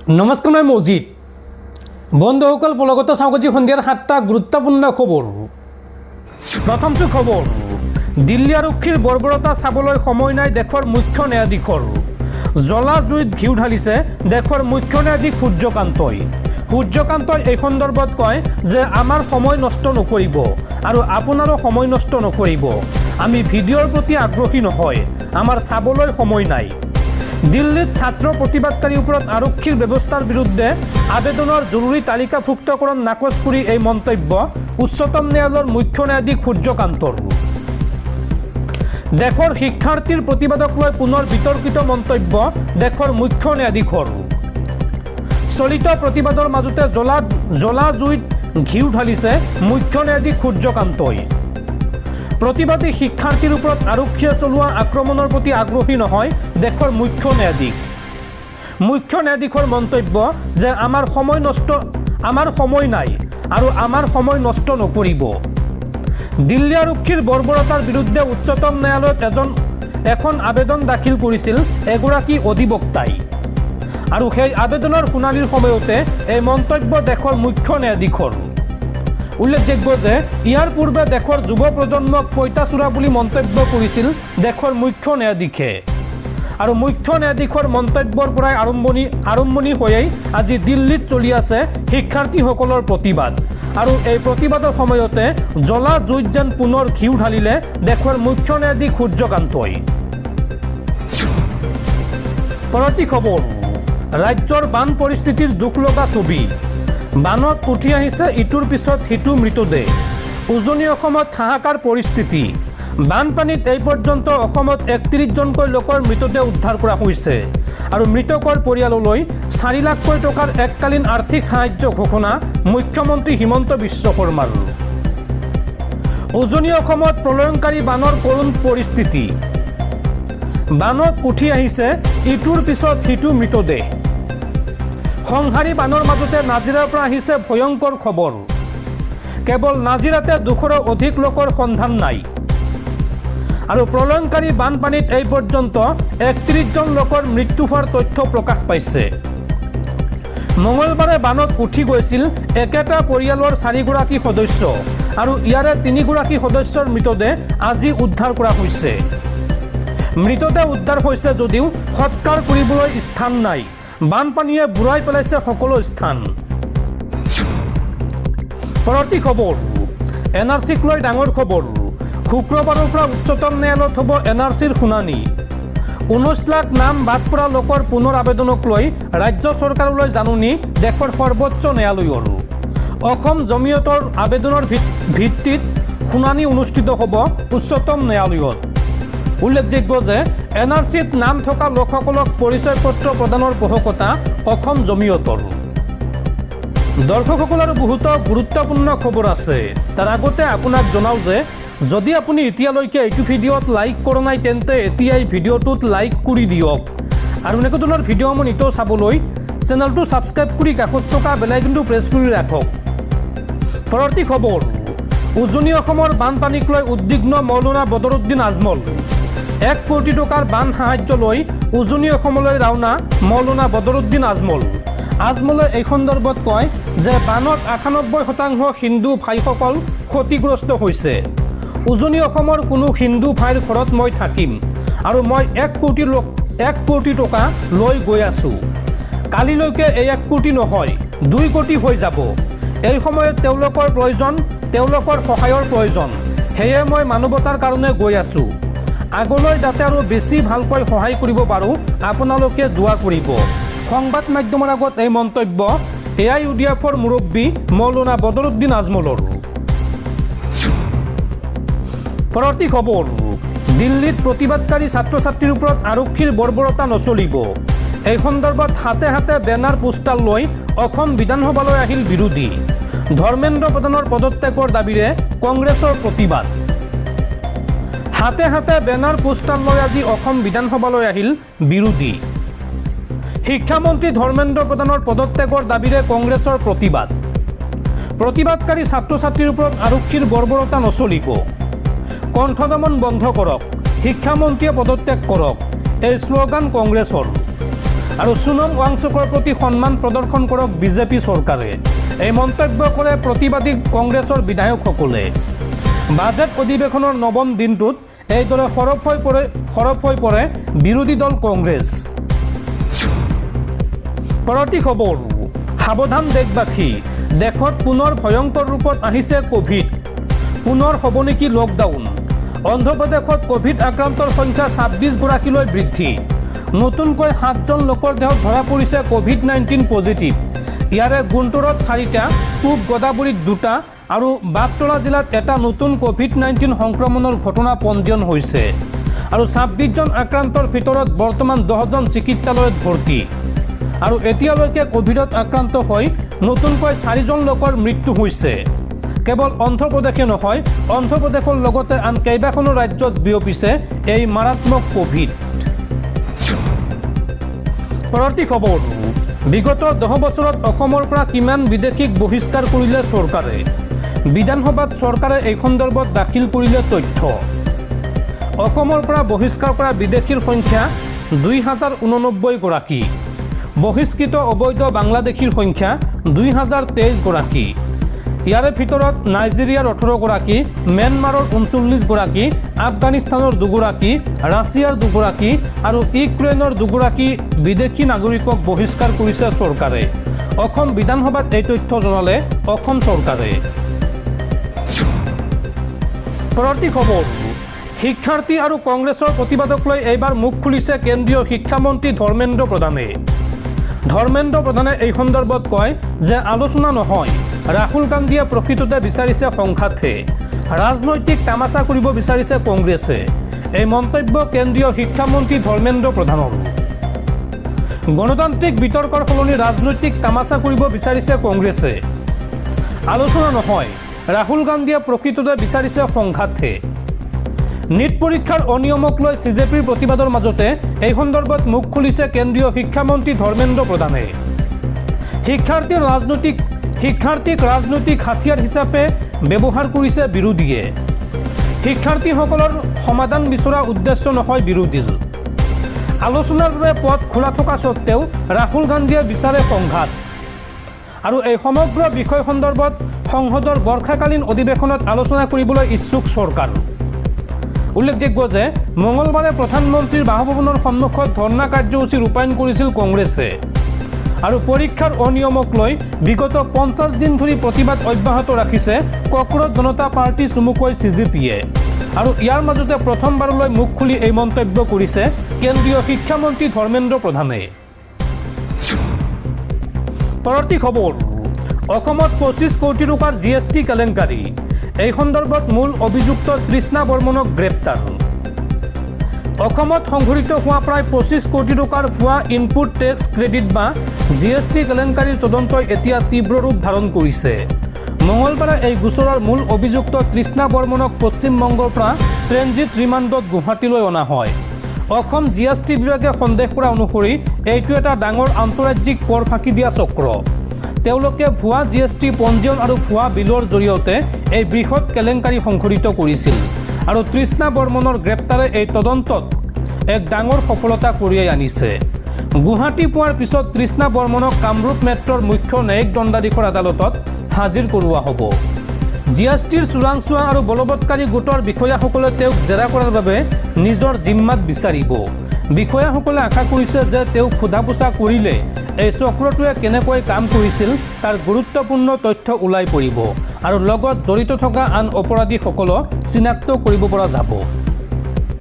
নমস্কাৰ, মই মজিদ। বন্ধুসকল, পলগত চাওকজি সন্ধিয়াৰ 7টা গুৰুত্বপূৰ্ণ খবৰ। প্ৰথমটো খবৰ, দিল্লী আৰক্ষীৰ বৰ্বৰতা চাবলৈ সময় নাই দেশৰ মুখ্য ন্যায়াধীশৰ। জ্বলা জুইত ঘিউ ঢালিছে দেশৰ মুখ্য ন্যায়াধীশ সূৰ্যকান্তই। সূৰ্যকান্তই এই সন্দৰ্ভত কয় যে আমাৰ সময় নষ্ট নকৰিব আৰু আপোনাৰো সময় নষ্ট নকৰিব। আমি ভিডিঅ'ৰ প্ৰতি আগ্ৰহী নহয়, আমাৰ চাবলৈ সময় নাই। দিল্লীত ছাত্ৰ প্ৰতিবাদকাৰীৰ ওপৰত আৰক্ষীৰ ব্যৱস্থাৰ বিৰুদ্ধে আবেদনৰ জৰুৰী তালিকাভুক্তকৰণ নাকচ কৰি এই মন্তব্য উচ্চতম ন্যায়ালয়ৰ মুখ্য ন্যায়াধীশ সূৰ্যকান্তৰ। দেশৰ শিক্ষাৰ্থীৰ প্ৰতিবাদক লৈ পুনৰ বিতৰ্কিত মন্তব্য দেশৰ মুখ্য ন্যায়াধীশৰ। চলিত প্ৰতিবাদৰ মাজতে জ্বলা জুইত ঘিউ ঢালিছে মুখ্য ন্যায়াধীশ সূৰ্যকান্তই। প্ৰতিবাদী শিক্ষাৰ্থীৰ ওপৰত আৰক্ষীয়ে চলোৱা আক্ৰমণৰ প্ৰতি আগ্ৰহী নহয় দেশৰ মুখ্য ন্যায়াধীশ। মুখ্য ন্যায়াধীশৰ মন্তব্য যে আমাৰ সময় নাই আৰু আমাৰ সময় নষ্ট নকৰিব। দিল্লী আৰক্ষীৰ বৰ্বৰতাৰ বিৰুদ্ধে উচ্চতম ন্যায়ালয়ত এখন আবেদন দাখিল কৰিছিল এগৰাকী অধিবক্তাই, আৰু সেই আবেদনৰ শুনানিৰ সময়তে এই মন্তব্য দেশৰ মুখ্য ন্যায়াধীশৰ। উল্লেখযোগ্য যে ইয়াৰ পূৰ্বে দেশৰ যুৱ প্ৰজন্মক পঁইতাচোৰা বুলি মন্তব্য কৰিছিল দেশৰ মুখ্য ন্যায়াধীশে। আৰু মুখ্য ন্যায়াধীশৰ মন্তব্যৰ পৰাই আৰম্ভণি হৈয়েই আজি দিল্লীত চলি আছে শিক্ষাৰ্থীসকলৰ প্ৰতিবাদ। আৰু এই প্ৰতিবাদৰ সময়তে জ্বলা জুইত যেন পুনৰ ঘিউ ঢালিলে দেশৰ মুখ্য ন্যায়াধীশ সূৰ্যকান্তই। পৰৱৰ্তী খবৰ, ৰাজ্যৰ বান পৰিস্থিতিৰ দুখ লগা ছবি। বানত উঠি আহিছে ইটোৰ পিছত সিটো মৃতদেহ। উজনি অসমত হাহাকাৰ পৰিস্থিতি। বানপানীত এই পৰ্যন্ত অসমত 31জনকৈ লোকৰ মৃতদেহ উদ্ধাৰ কৰা হৈছে আৰু মৃতকৰ পৰিয়াললৈ 4 লাখকৈ টকাৰ এককালীন আৰ্থিক সাহায্য ঘোষণা মুখ্যমন্ত্ৰী হিমন্ত বিশ্ব শৰ্মাৰ। উজনি অসমত প্ৰলয়ংকাৰী বানৰ কৰুণ পৰিস্থিতি। বানত উঠি আহিছে ইটোৰ পিছত সিটো মৃতদেহ। সংহাৰী বানৰ মাজতে নাজিৰাৰ পৰা আহিছে ভয়ংকৰ খবৰ। কেৱল নাজিৰাতে 200ৰো অধিক লোকৰ সন্ধান নাই। আৰু প্ৰলয়ংকাৰী বানপানীত এই পৰ্যন্ত 31জন লোকৰ মৃত্যু হোৱাৰ তথ্য প্ৰকাশ পাইছে। মঙলবাৰে বানত উঠি গৈছিল একেটা পৰিয়ালৰ 4গৰাকী সদস্য, আৰু ইয়াৰে 3গৰাকী সদস্যৰ মৃতদেহ আজি উদ্ধাৰ কৰা হৈছে। মৃতদেহ উদ্ধাৰ হৈছে যদিও সৎকাৰ কৰিবলৈ স্থান নাই। বানপানীয়ে বুৰাই পেলাইছে সকলো স্থান। পৰৱৰ্তী খবৰ, NRCক লৈ ডাঙৰ খবৰ। শুক্ৰবাৰৰ পৰা উচ্চতম ন্যায়ালয়ত হ'ব NRCৰ শুনানি। 19 লাখ নাম বাদ পৰা লোকৰ পুনৰ আবেদনক লৈ ৰাজ্য চৰকাৰলৈ জাননী দেশৰ সৰ্বোচ্চ ন্যায়ালয়ৰ। অসম জমিয়তৰ আবেদনৰ ভিত্তিত শুনানি অনুষ্ঠিত হ'ব উচ্চতম ন্যায়ালয়ত। উল্লেখযোগ্য যে NRCত নাম থকা লোকসকলক পৰিচয় পত্ৰ প্ৰদানৰ পোষকতা অসম জমিয়তৰ। দৰ্শকসকলৰ বহুতো গুৰুত্বপূৰ্ণ খবৰ আছে। তাৰ আগতে আপোনাক জনাওঁ যে যদি আপুনি এতিয়ালৈকে এইটো ভিডিঅ'ত লাইক কৰা নাই তেন্তে এতিয়াই ভিডিঅ'টোত লাইক কৰি দিয়ক, আৰু এনেকুৱা ধৰণৰ ভিডিঅ'সমূহ নিতৌ চাবলৈ চেনেলটো ছাবস্ক্ৰাইব কৰি কাষত থকা বেল আইকনটো প্ৰেছ কৰি ৰাখক। পৰৱৰ্তী খবৰ, উজনি অসমৰ বানপানীক লৈ উদ্বিগ্ন মৌলানা বদৰুদ্দিন আজমল। 1 কোটি টকাৰ বান সাহায্য লৈ উজনি অসমলৈ ৰাওনা মৌলানা বদৰুদ্দিন আজমল। আজমলে এই সন্দৰ্ভত কয় যে বানত 98% হিন্দু ভাইসকল ক্ষতিগ্ৰস্ত হৈছে। উজনি অসমৰ কোনো হিন্দু ভাইৰ ঘৰত মই থাকিম আৰু মই 1 কোটি টকা লৈ গৈ আছোঁ। কালিলৈকে এই 1 কোটি নহয় 2 কোটি হৈ যাব। এই সময়ত তেওঁলোকৰ প্ৰয়োজন, তেওঁলোকৰ সহায়ৰ প্ৰয়োজন। সেয়ে মই মানৱতাৰ কাৰণে গৈ আছোঁ। আগলৈ যাতে আৰু বেছি ভালকৈ সহায় কৰিব পাৰোঁ, আপোনালোকে দোৱা কৰিব। সংবাদ মাধ্যমৰ আগত এই মন্তব্য AIUDFৰ মুৰব্বী মৌলানা বদৰুদ্দিন আজমলৰ। পৰৱৰ্তী খবৰ, দিল্লীত প্ৰতিবাদকাৰী ছাত্ৰ ছাত্ৰীৰ ওপৰত আৰক্ষীৰ বৰ্বৰতা নচলিব। এই সন্দৰ্ভত হাতে হাতে বেনাৰ পোষ্টাৰ লৈ অসম বিধানসভালৈ আহিল বিৰোধী। ধৰ্মেন্দ্ৰ প্ৰধানৰ পদত্যাগৰ দাবীৰে কংগ্ৰেছৰ প্ৰতিবাদ। হাতে হাতে বেনাৰ পোষ্টাৰ লৈ আজি অসম বিধানসভালৈ আহিল বিৰোধী। শিক্ষামন্ত্ৰী ধৰ্মেন্দ্ৰ প্ৰধানৰ পদত্যাগৰ দাবীৰে কংগ্ৰেছৰ প্ৰতিবাদ। প্ৰতিবাদকাৰী ছাত্ৰ ছাত্ৰীৰ ওপৰত আৰক্ষীৰ বৰ্বৰতা নচলিব। কণ্ঠদমন বন্ধ কৰক, শিক্ষামন্ত্ৰীয়ে পদত্যাগ কৰক, এই শ্লোগান কংগ্ৰেছৰ। আৰু সোণম ৱাংচুকৰ প্ৰতি সন্মান প্ৰদৰ্শন কৰক বিজেপি চৰকাৰে। এই মন্তব্য কৰে প্ৰতিবাদী কংগ্ৰেছৰ বিধায়কসকলে। বাজেট অধিৱেশনৰ নৱম দিনটোত এইদৰে সৰব হৈ পৰে বিৰোধী দল কংগ্ৰেছ। পৰৱৰ্তী খবৰ, সাৱধান দেশবাসী, দেশত পুনৰ ভয়ংকৰ ৰূপত আহিছে কোভিড। পুনৰ হ'ব নেকি লকডাউন? অন্ধ্ৰপ্ৰদেশত কোভিড আক্ৰান্তৰ সংখ্যা 26 গৰাকীলৈ বৃদ্ধি। নতুনকৈ 7জন লোকৰ দেহত ধৰা পৰিছে কোভিড-19 পজিটিভ। ইয়াৰে গুণ্টুৰত 4টা, পূব গোদাবৰীত 2টা আৰু বাগতৰা জিলাত এটা নতুন কোভিড-19 সংক্ৰমণৰ ঘটনা পঞ্জীয়ন হৈছে। আৰু 26জন আক্ৰান্তৰ ভিতৰত বৰ্তমান 10জন চিকিৎসালয়ত ভৰ্তি। আৰু এতিয়ালৈকে কোভিডত আক্ৰান্ত হৈ নতুনকৈ 4জন লোকৰ মৃত্যু হৈছে। কেৱল অন্ধ্ৰপ্ৰদেশে নহয়, অন্ধ্ৰপ্ৰদেশৰ লগতে আন কেইবাখনো ৰাজ্যত বিয়পিছে এই মাৰাত্মক কোভিড। পৰৱৰ্তী খবৰ, বিগত 10 বছৰত অসমৰ পৰা কিমান বিদেশীক বহিষ্কাৰ কৰিলে চৰকাৰে? বিধানসভাত চৰকাৰে এই সন্দৰ্ভত দাখিল কৰিলে তথ্য। অসমৰ পৰা বহিষ্কাৰ কৰা বিদেশীৰ সংখ্যা 2089 গৰাকী। বহিষ্কৃত অবৈধ বাংলাদেশীৰ সংখ্যা 2023 গৰাকী। ইয়াৰে ভিতৰত নাইজেৰিয়াৰ 18 গৰাকী, ম্যানমাৰৰ 39 গৰাকী, আফগানিস্তানৰ 2 গৰাকী, ৰাছিয়াৰ 2 গৰাকী আৰু ইউক্ৰেইনৰ 2 গৰাকী বিদেশী নাগৰিকক বহিষ্কাৰ কৰিছে চৰকাৰে। অসম বিধানসভাত এই তথ্য জনালে অসম চৰকাৰে। পৰৱৰ্তী খবৰ, শিক্ষাৰ্থী আৰু কংগ্ৰেছৰ প্ৰতিবাদক লৈ এইবাৰ মুখ খুলিছে কেন্দ্ৰীয় শিক্ষামন্ত্ৰী ধৰ্মেন্দ্ৰ প্ৰধানে। ধৰ্মেন্দ্ৰ প্ৰধানে এই সন্দৰ্ভত কয় যে আলোচনা নহয়, ৰাহুল গান্ধীয়ে প্ৰকৃততে বিচাৰিছে সংঘাতহে। ৰাজনৈতিক তামাচা কৰিব বিচাৰিছে কংগ্ৰেছে। এই মন্তব্য কেন্দ্ৰীয় শিক্ষামন্ত্ৰী ধৰ্মেন্দ্ৰ প্ৰধানৰ। গণতান্ত্ৰিক বিতৰ্কৰ সলনি ৰাজনৈতিক তামাচা কৰিব বিচাৰিছে কংগ্ৰেছে। আলোচনা নহয়, ৰাহুল গান্ধীয়ে প্ৰকৃততে বিচাৰিছে সংঘাতহে। নীট পৰীক্ষাৰ অনিয়মক লৈ CJPৰ প্ৰতিবাদৰ মাজতে এই সন্দৰ্ভত মুখ খুলিছে কেন্দ্ৰীয় শিক্ষামন্ত্ৰী ধৰ্মেন্দ্ৰ প্ৰধানে। শিক্ষাৰ্থীক ৰাজনৈতিক হাতিয়াৰ হিচাপে ব্যৱহাৰ কৰিছে বিৰোধীয়ে। শিক্ষাৰ্থীসকলৰ সমাধান বিচৰা উদ্দেশ্য নহয় বিৰোধীৰ। আলোচনাৰ বাবে পথ খোলা থকা স্বত্বেও ৰাহুল গান্ধীয়ে বিচাৰে সংঘাত। আৰু এই সমগ্ৰ বিষয় সন্দৰ্ভত সংসদৰ বৰ্ষাকালীন অধিৱেশনত আলোচনা কৰিবলৈ ইচ্ছুক চৰকাৰ। উল্লেখযোগ্য যে মঙলবাৰে প্ৰধানমন্ত্ৰীৰ বাসভৱনৰ সন্মুখত ধৰ্ণা কাৰ্যসূচী ৰূপায়ণ কৰিছিল কংগ্ৰেছে। আৰু পৰীক্ষাৰ অনিয়মক লৈ বিগত 50 দিন ধৰি প্ৰতিবাদ অব্যাহত ৰাখিছে কক্ৰজ জনতা পাৰ্টি চমুকৈ CJPয়ে। আৰু ইয়াৰ মাজতে প্ৰথমবাৰলৈ মুখ খুলি এই মন্তব্য কৰিছে কেন্দ্ৰীয় শিক্ষামন্ত্ৰী ধৰ্মেন্দ্ৰ প্ৰধানে। পৰৱৰ্তী খবৰ, অসমত 25 কোটি টকাৰ GST কেলেংকাৰী। এই সন্দৰ্ভত মূল অভিযুক্ত তৃষ্ণা বৰ্মনক গ্ৰেপ্তাৰ। অসমত সংঘটিত হোৱা প্ৰায় 25 কোটি টকাৰ ভুৱা ইনপুট টেক্স ক্ৰেডিট বা GST কেলেংকাৰীৰ তদন্তই এতিয়া তীব্ৰ ৰূপ ধাৰণ কৰিছে। মঙলবাৰে এই গোচৰৰ মূল অভিযুক্ত তৃষ্ণা বৰ্মনক পশ্চিমবংগৰ পৰা ট্ৰেনজিট ৰিমাণ্ডত গুৱাহাটীলৈ অনা হয়। অসম GST বিভাগে সন্দেহ কৰা অনুসৰি এইটো এটা ডাঙৰ আন্তঃৰাজ্যিক কৰ ফাঁকি দিয়া চক্ৰ। তেওঁলোকে ভুৱা GST পঞ্জীয়ন আৰু ভুৱা বিলৰ জৰিয়তে এই বৃহৎ কেলেংকাৰী সংঘটিত কৰিছিল। আৰু তৃষ্ণা বৰ্মনৰ গ্ৰেপ্তাৰে এই তদন্তত এক ডাঙৰ সফলতা কঢ়িয়াই আনিছে। গুৱাহাটী পোৱাৰ পিছত তৃষ্ণা বৰ্মনক কামৰূপ মেট্ৰৰ মুখ্য ন্যায়িক দণ্ডাধীশৰ আদালতত হাজিৰ কৰোৱা হ'ব। GSTৰ চোৰাংচোৱা আৰু বলবৎকাৰী গোটৰ বিষয়াসকলে তেওঁক জেৰা কৰাৰ বাবে নিজৰ জিম্মাত বিচাৰিব। বিষয়াসকলে আশা কৰিছে যে তেওঁক সোধা পোছা কৰিলে এই চক্ৰটোৱে কেনেকৈ কাম কৰিছিল তাৰ গুৰুত্বপূৰ্ণ তথ্য ওলাই পৰিব আৰু লগত জড়িত থকা আন অপৰাধীসকলক চিনাক্ত কৰিব পৰা যাব।